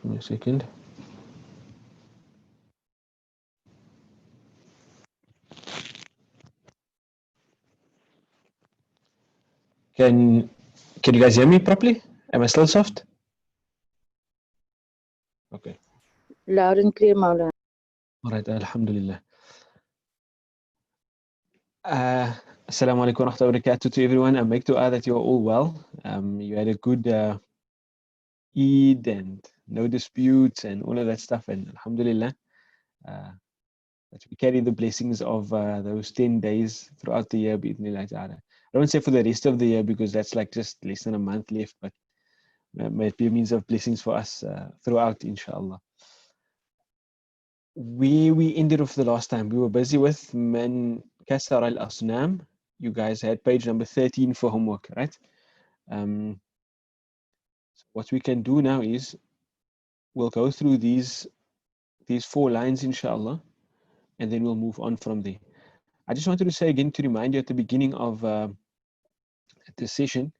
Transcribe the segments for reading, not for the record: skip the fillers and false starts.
Give me a second. Can you guys hear me properly? Am I still soft? Okay. Loud and clear, Maulana. All right. Alhamdulillah. Assalamu alaikum wa rahmatullahi wa barakatuh to everyone. I make dua that you're all well. You had a good Eid and no disputes and all of that stuff. And alhamdulillah, that we carry the blessings of those 10 days throughout the year. Bi'idhnillah ta'ala. I don't say for the rest of the year because that's like just less than a month left, but may it be a means of blessings for us throughout, inshallah. We ended off the last time. We were busy with Man Kasar al Asnam. You guys had page number 13 for homework, right? So what we can do now is we'll go through these 4 lines, inshallah, and then we'll move on from there. I just wanted to say again to remind you at the beginning of this session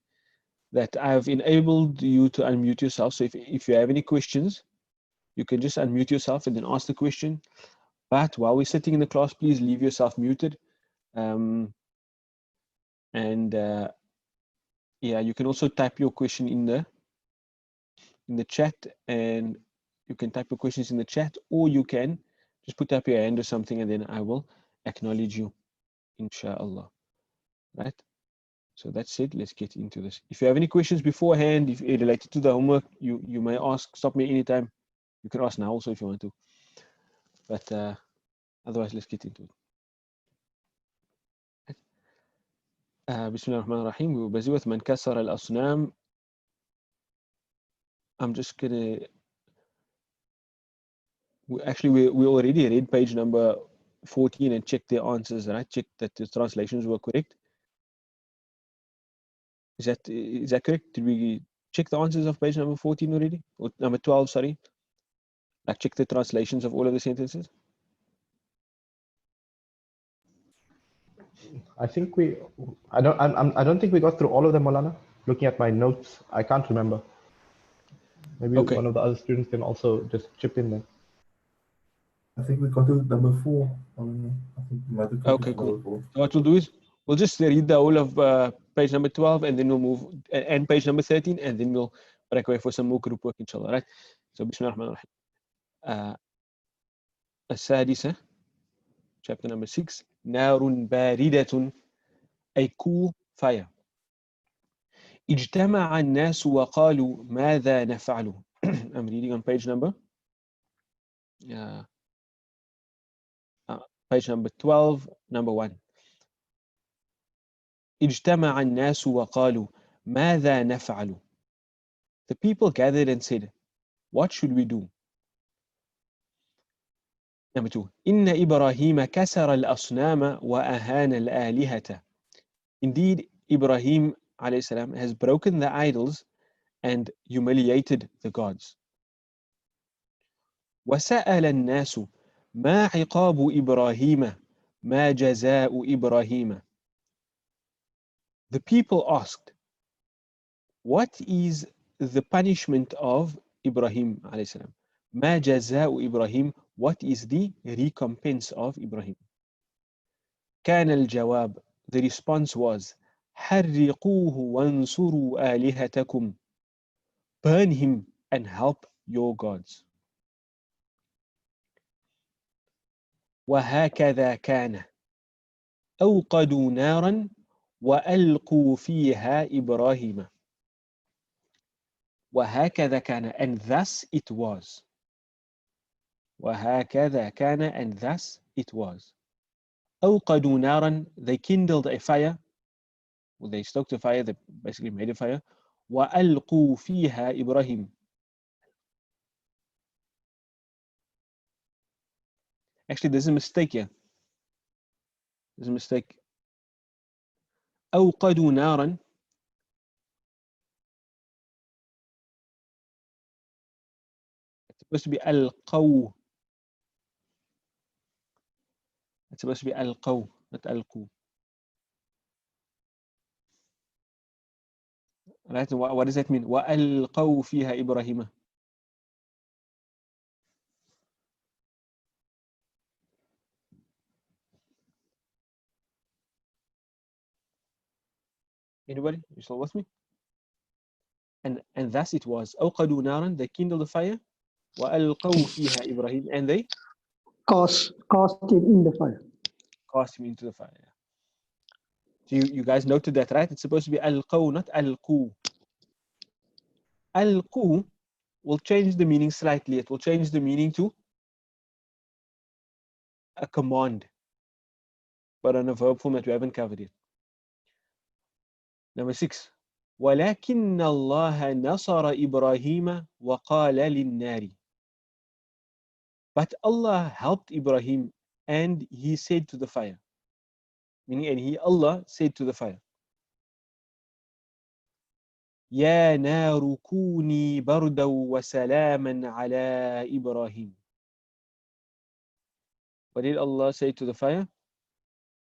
that I've enabled you to unmute yourself. So if you have any questions, you can just unmute yourself and then ask the question. But while we're sitting in the class, please leave yourself muted. Yeah, you can also type your question in the chat, and you can type your questions in the chat, or you can just put up your hand or something, and then I will acknowledge you, inshallah. Right? So that's it. Let's get into this. If you have any questions beforehand, if related to the homework, you may ask. Stop me anytime. You can ask now also if you want to. But otherwise, let's get into it. Bismillah ar-Rahman ar-Rahim. We were busy with Man Kasar al-Asnam. I'm just gonna. We already read page number 14 and checked the answers, right? Checked that the translations were correct. Is that correct? Did we check the answers of page number 14 already? Or number 12, sorry. Like check the translations of all of the sentences? I don't think we got through all of them, Maulana. Looking at my notes, I can't remember. Maybe Okay. one of the other students can also just chip in there. I think we got to number 4. I think we might have got Okay, to cool. number 4. So what we'll do is we'll just read the whole of page number 12, and then we'll move and page number 13, and then we'll break away for some more group work, inshallah, right? So Bismillah ar-Rahman ar-Rahim. السادسة, chapter number 6. نار باردة, a cool fire. اجتمع الناس وقالوا ماذا نفعل. I'm reading on page number page number 12, number 1. اجتمع الناس وقالوا ماذا نفعل. The people gathered and said, what should we do? Number 2. إن إبراهيم كسر الأصنام وأهان الآلهة. Indeed, Ibrahim alayhi salam has broken the idols and humiliated the gods. وسأل الناس ما عقاب إبراهيم ما جزاء إبراهيم. The people asked, what is the punishment of Ibrahim alayhi salam? ما جزاء إبراهيم, what is the recompense of Ibrahim? كان الجواب, the response was, حرقوه وانصروا آلهتكم. Burn him and help your gods. وهكذا كان. أوقدوا نارا وألقوا فيها إبراهيم. وهكذا كان, and thus it was. وهكذا كان, and thus it was. أوقدوا نارا, they kindled a fire. Well, they stoked a fire, they basically made a fire. وألقوا فيها إبراهيم. Actually, there's a mistake here. There's a mistake. أوقدوا نارا. It's supposed to be ألقوا. It's supposed to be ألقوا, not ألقوا. Right? What does that mean? وألقوا فيها إبراهيم. Anybody? You still with me? And thus it was. أوقدوا نارا, they kindled a fire. وألقوا فيها إبراهيم, and they Cast it in the fire. cast him into the fire. Yeah. So you guys noted that, right? It's supposed to be ألقوا, not ألقوا. ألقوا will change the meaning slightly. It will change the meaning to a command, but on a verb form that we haven't covered yet. Number 6. ولكن الله نصر إبراهيم وقال للنار. But Allah helped Ibrahim and he said to the fire. Meaning, and Allah said to the fire, يا نار كوني بردا وسلاما على إبراهيم. What did Allah say to the fire?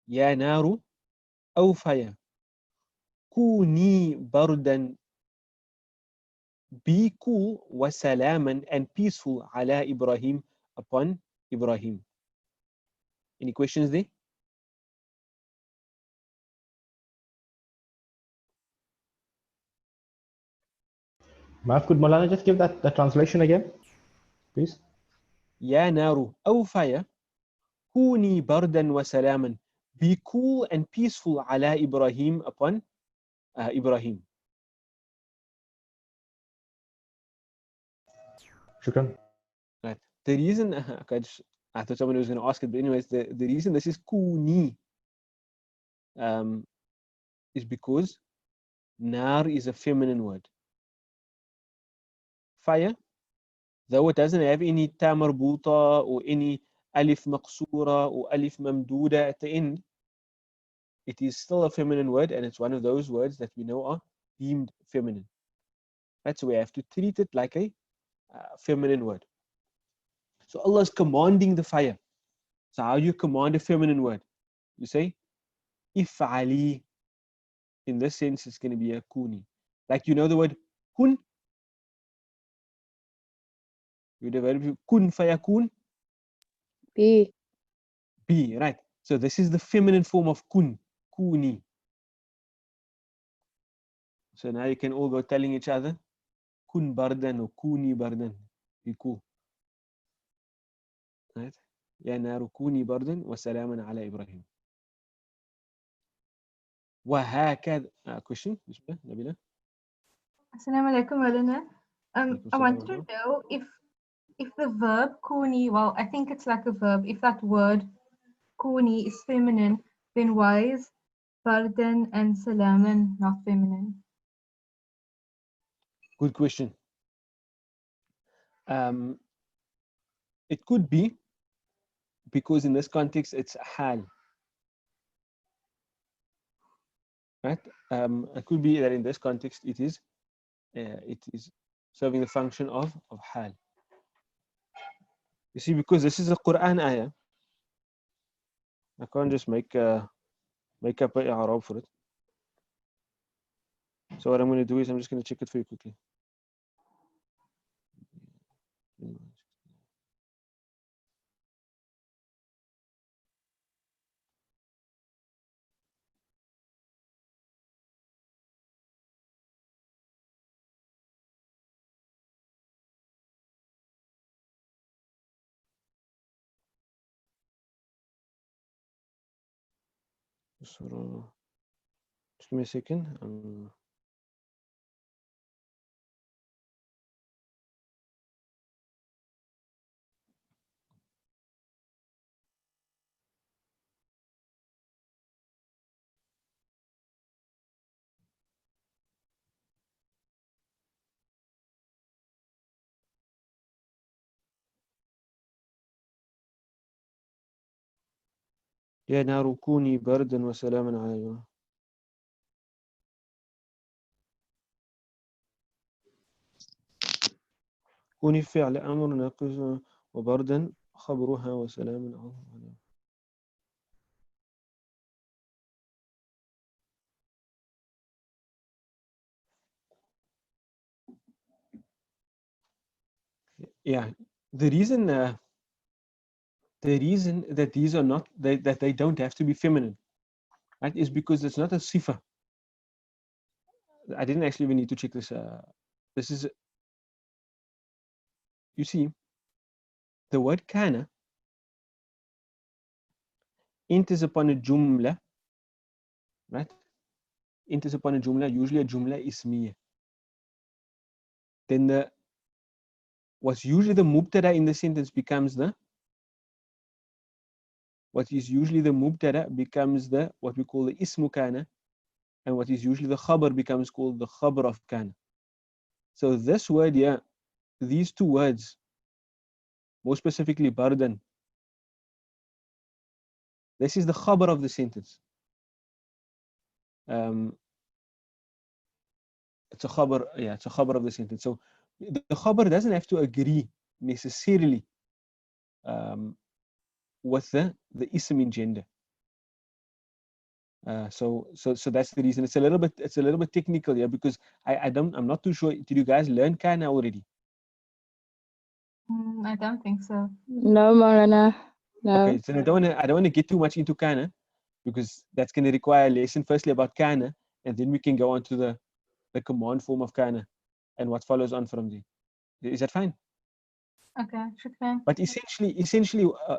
يا نار, أو fire, كوني بردا, be cool, وسلاما, and peaceful, على Ibrahim, upon Ibrahim. Any questions there? Maaf, could Molana just give that the translation again, please? يا نار, أو fire, كوني بردا وسلاما, be cool and peaceful, على Ibrahim, upon Ibrahim. Shukran. Right. The reason, I thought someone was going to ask it, but anyways, the reason this is kuni is because nar is a feminine word. Fire, though it doesn't have any ta marbuta or any alif maqsura or alif mamduda at the end, it is still a feminine word, and it's one of those words that we know are deemed feminine. Right, so we have to treat it like a feminine word. So Allah is commanding the fire. So how do you command a feminine word? You say, if'ali. In this sense, it's going to be a kuni. Like, you know the word kun? You develop kun fayakun? Be. Be, right. So this is the feminine form of kun, kuni. So now you can all go telling each other, kun bardan or kuni bardan. Be cool. Right? Ya naru kuni bardan wa salaman ala Ibrahim. وهكذا question, Bismillah, Nabila. Assalamu alaikum, Malana. Alaikum I salam wanted to wa know if the verb kuni, well, I think it's like a verb. If that word kuni is feminine, then why is bardan and salaman not feminine? Good question. It could be because in this context it's hal. Right? It could be that in this context it is serving the function of hal. You see, because this is a Quran ayah, I can't just make up an i'rab for it. So what I'm going to do is I'm just going to check it for you quickly. So, just give me a second. يا نار كوني بردا وسلاما على إبراهيم. كوني فعل أمر ناقص وبردا خبرها وسلاما على. Yeah, the reason that these are not that they don't have to be feminine, right, is because it's not a sifa. I didn't actually even need to check this. This is, you see, the word kana enters upon a jumla, right? Enters upon a jumla, usually a jumla ismiya. Then what's usually the mubtada in the sentence becomes what is usually the mubtada becomes what we call the ismu kana, and what is usually the khabar becomes called the khabar of kana. So this word here, these two words, more specifically bardan, this is the khabar of the sentence. It's a khabar, yeah, it's a khabar of the sentence. So the khabar doesn't have to agree necessarily with the ism in gender. So that's the reason. It's a little bit technical here, because I'm not too sure. Did you guys learn kana already? I don't think so. No, Maulana. No. Okay, so I don't want to get too much into kana, because that's going to require a lesson firstly about kana, and then we can go on to the command form of kana and what follows on from there. Is that fine? Okay, shukran. But essentially,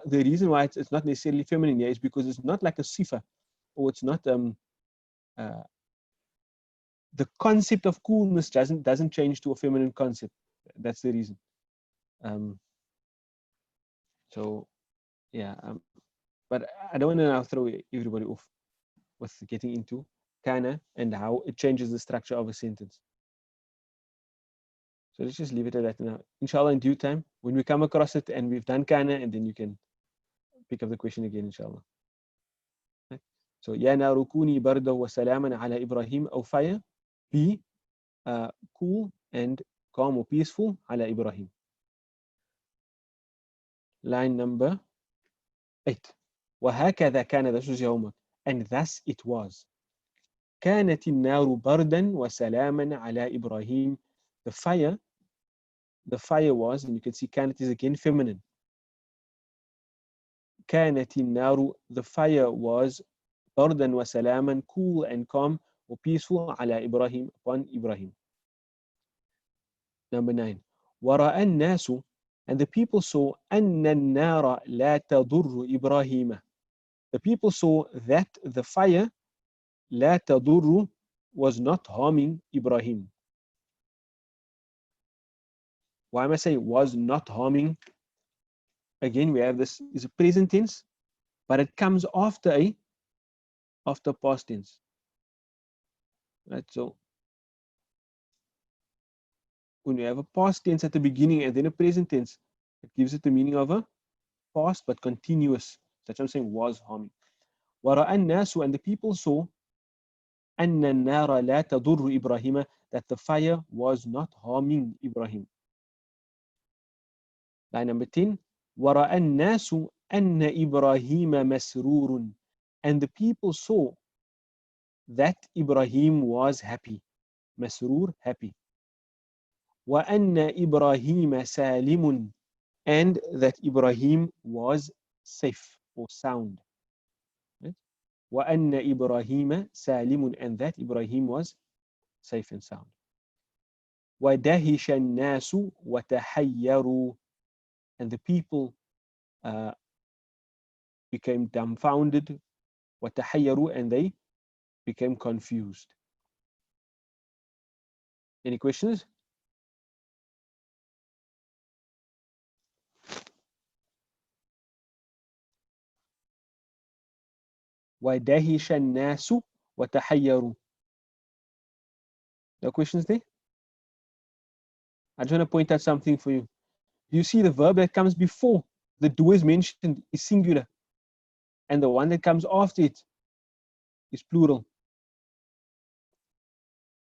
the reason why it's not necessarily feminine here is because it's not like a sifa, or it's not the concept of coolness doesn't change to a feminine concept. That's the reason. So yeah, but I don't want to now throw everybody off with getting into kana and how it changes the structure of a sentence. So let's just leave it at that now. Inshallah, in due time, when we come across it and we've done kana, and then you can pick up the question again, inshallah. Right? So, Ya naru kuni barda wa salaman ala Ibrahim, or fire, be cool and calm or peaceful ala Ibrahim. Line number 8. وهكذا كان, this was your homework, and thus it was. كانت النار بردا وسلاما على إبراهيم. The fire was, and you can see كانت is again feminine. كانت النار, the fire was بردا وسلاما, cool and calm or peaceful على إبراهيم, upon Ibrahim. Number 9. ورأى الناس, and the people saw أن النار لا تضر إبراهيم. The people saw that the fire لا تضر was not harming Ibrahim. Why am I saying was not harming? Again, we have this is a present tense, but it comes after past tense. Right? So when you have a past tense at the beginning and then a present tense, it gives it the meaning of a past but continuous. That's what I'm saying was harming. وَرَأَى النَّاسُ, and the people saw أَنَّ النَّارَ لَا تَضُرُّ إِبْرَاهِيمَ, that the fire was not harming Ibrahim. Line number 10. وَرَأَى النَّاسُ أَنَّ إِبْرَاهِيمَ مَسْرُورٌ, and the people saw that Ibrahim was happy. Masrur, happy. وَأَنَّ إِبْرَاهِيمَ سَالِمٌ, and that Ibrahim was safe or sound. Right? وَأَنَّ إِبْرَاهِيمَ سَالِمٌ, and that Ibrahim was safe and sound. وَدَهِشَ النَّاسُ وَتَحَيَّرُوا, and the people became dumbfounded. وَتَحَيَّرُوا, and they became confused. Any questions? وَدَهِشَ النَّاسُ وَتَحَيَّرُوا. No questions there? I just want to point out something for you. You see the verb that comes before the do is mentioned is singular, and the one that comes after it is plural.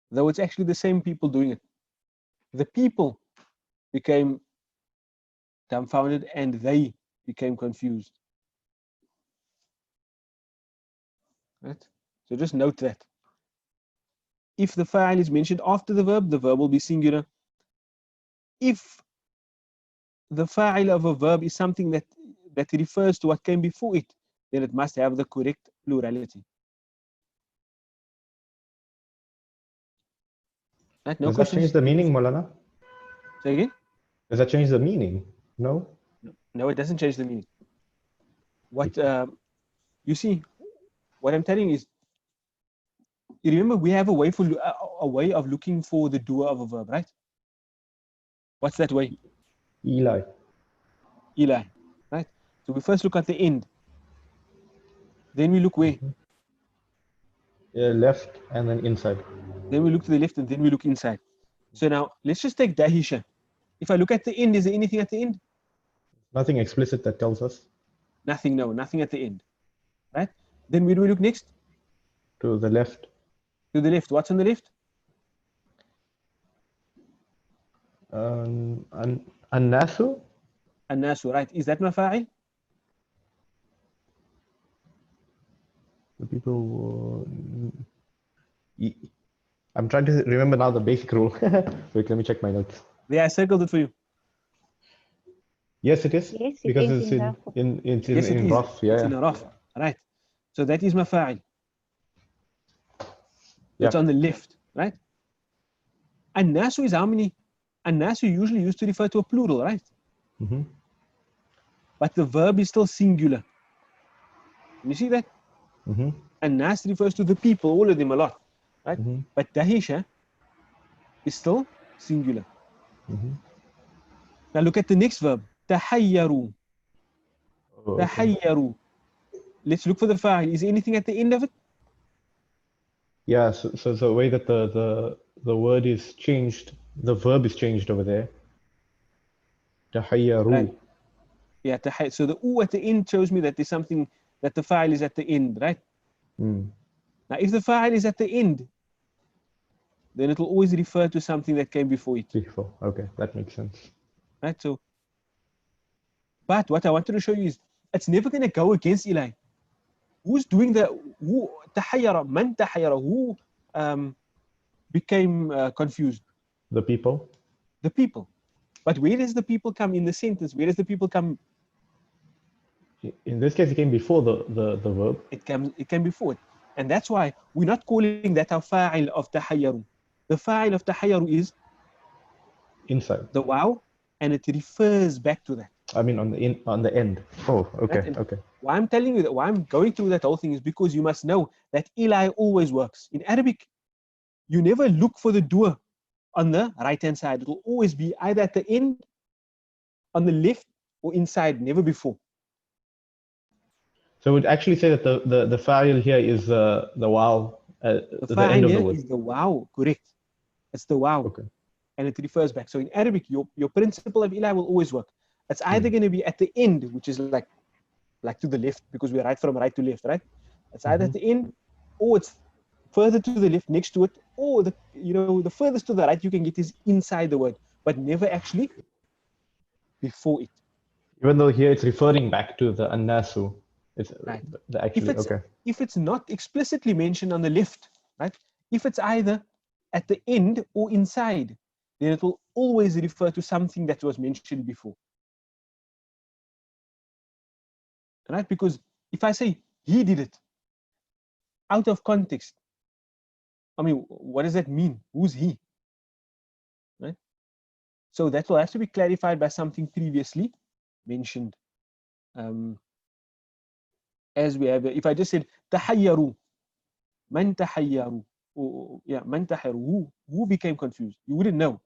Though it's actually the same people doing it. The people became dumbfounded and they became confused. Right? So just note that. If the fa'il is mentioned after the verb will be singular. If the fa'il of a verb is something that refers to what came before it, then it must have the correct plurality. Right? No Does that questions. change the meaning, Molana? Say again? Does that change the meaning? No? No, it doesn't change the meaning. What you see, what I'm telling you is, you remember we have a way of looking for the doer of a verb, right? What's that way? Eli. Eli, right? So we first look at the end. Then we look where? Left and then inside. Then we look to the left and then we look inside. So now let's just take dahisha. If I look at the end, is there anything at the end? Nothing explicit that tells us. Nothing, no, nothing at the end, right? Then where do we look next? To the left. To the left. What's on the left? An-nasu? An-nasu, right? Is that mafa'il? The people. I'm trying to remember now the basic rule. Wait, let me check my notes. Yeah, I circled it for you. Yes, it is. Yes, it Because is it's in Yes, it in is. rough. Yeah. It's in a rough. Right. So that is mafa'il. Yeah. It's on the left, right? An-nasu is how many? An-nasu usually used to refer to a plural, right? Mm-hmm. But the verb is still singular. You see that? Mm-hmm. An-nas refers to the people, all of them a lot, right? Mm-hmm. But dahisha is still singular. Mm-hmm. Now look at the next verb, tahayyaru. Oh, okay. Tahayyaru. Let's look for the fa'il. Is there anything at the end of it? Yeah, so the way that the word is changed, the verb is changed over there. Tahayyaru. Right. Yeah, so the u at the end shows me that there's something, that the fa'il is at the end, right? Mm. Now if the fa'il is at the end, then it will always refer to something that came before it, Before. Okay, that makes sense. right? So, but what I wanted to show you is, it's never going to go against Eli. Who's doing who tahayyara, man tahayyara, who became confused? The people. The people. But where does the people come in the sentence? Where does the people come? In this case, it came before the verb. It came before it. And that's why we're not calling that our fa'il of tahayyaru. The fa'il of tahayyaru is Inside. the waw, and it refers back to that. I mean, on the end. Oh, okay, Right? okay. Why I'm telling you that, why I'm going through that whole thing is because you must know that Eli always works. In Arabic, you never look for the doer on the right-hand side. It will always be either at the end, on the left, or inside, never before. So it would actually say that the fa'il here is the waw at The the end fa'il of the here word. is the waw, correct. It's the waw. Okay. And it refers back. So in Arabic, your principle of Eli will always work. It's either going to be at the end, which is like to the left, because we're right from right to left, right? It's either at the end, or it's further to the left next to it, or the furthest to the right you can get is inside the word, but never actually before it. Even though here it's referring back to the an-nasu. It's Right. actually okay. If it's not explicitly mentioned on the left, right? If it's either at the end or inside, then it will always refer to something that was mentioned before. Right? Because if I say he did it, out of context, I mean, what does that mean? Who's he? Right? So that will have to be clarified by something previously mentioned. As we have, if I just said tahayyaru, man tahayyaru, man tahayyaru, who became confused? You wouldn't know.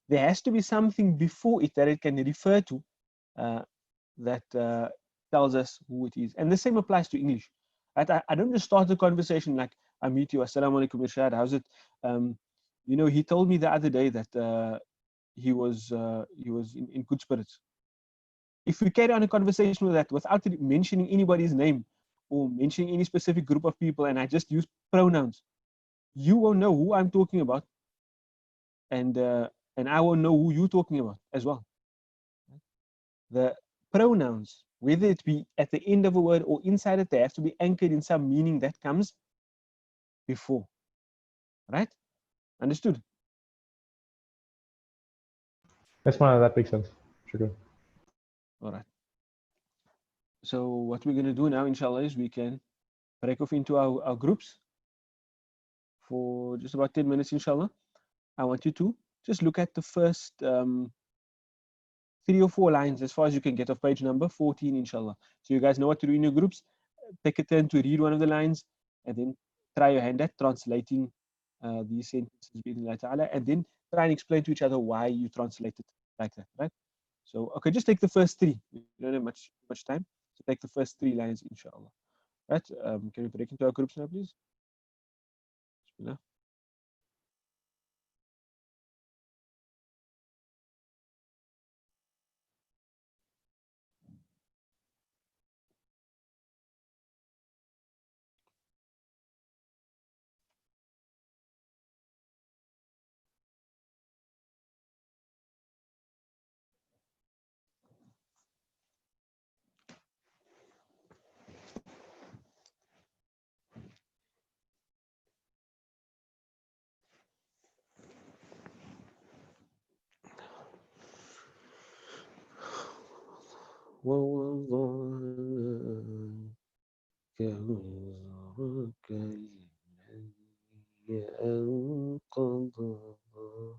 There has to be something before it that it can refer to that tells us who it is. And the same applies to English. Right? I don't just start a conversation like, I meet you, assalamu alaikum, Irshad, how's it? He told me the other day that he was in good spirits. If we carry on a conversation with that without mentioning anybody's name or mentioning any specific group of people, and I just use pronouns, you won't know who I'm talking about, and I won't know who you're talking about as well. The pronouns, whether it be at the end of a word or inside it, they have to be anchored in some meaning that comes before. Right? Understood? That's fine. That makes sense. Sure. All right. So what we're going to do now, inshallah, is we can break off into our groups for just about 10 minutes, inshallah. I want you to just look at the first 3 or 4 lines as far as you can get of page number 14, inshallah. So you guys know what to do in your groups. Take a turn to read one of the lines and then try your hand at translating these sentences, and then try and explain to each other why you translated like that, right? So, okay, just take the first 3. We don't have much time. So take the first 3 lines, inshallah. Right? Can we break into our groups now, please? Bismillah. ووضعناك وزرك الذي أنقض ظهرك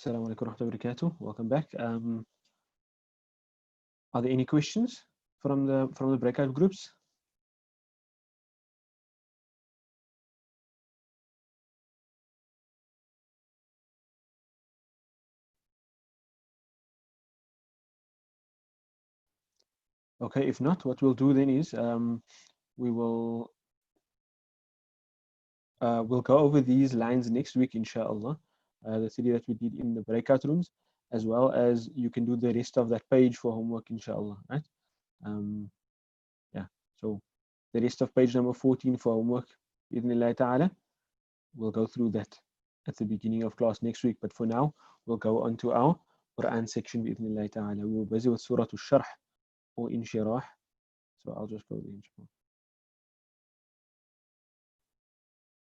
Assalamu alaikum wa rahmatullahi wa barakatuh. Welcome back. Are there any questions from the breakout groups? Okay, if not, what we'll do then is we'll go over these lines next week, inshallah. The study that we did in the breakout rooms, as well as you can do the rest of that page for homework, inshallah. Right? Yeah. So the rest of page number 14 for homework, idhnillah ta'ala, we'll go through that at the beginning of class next week. But for now, we'll go on to our Quran section, idhnillah ta'ala. We were busy with Surah Al-Sharh or Inshirah. So I'll just go there, inshallah.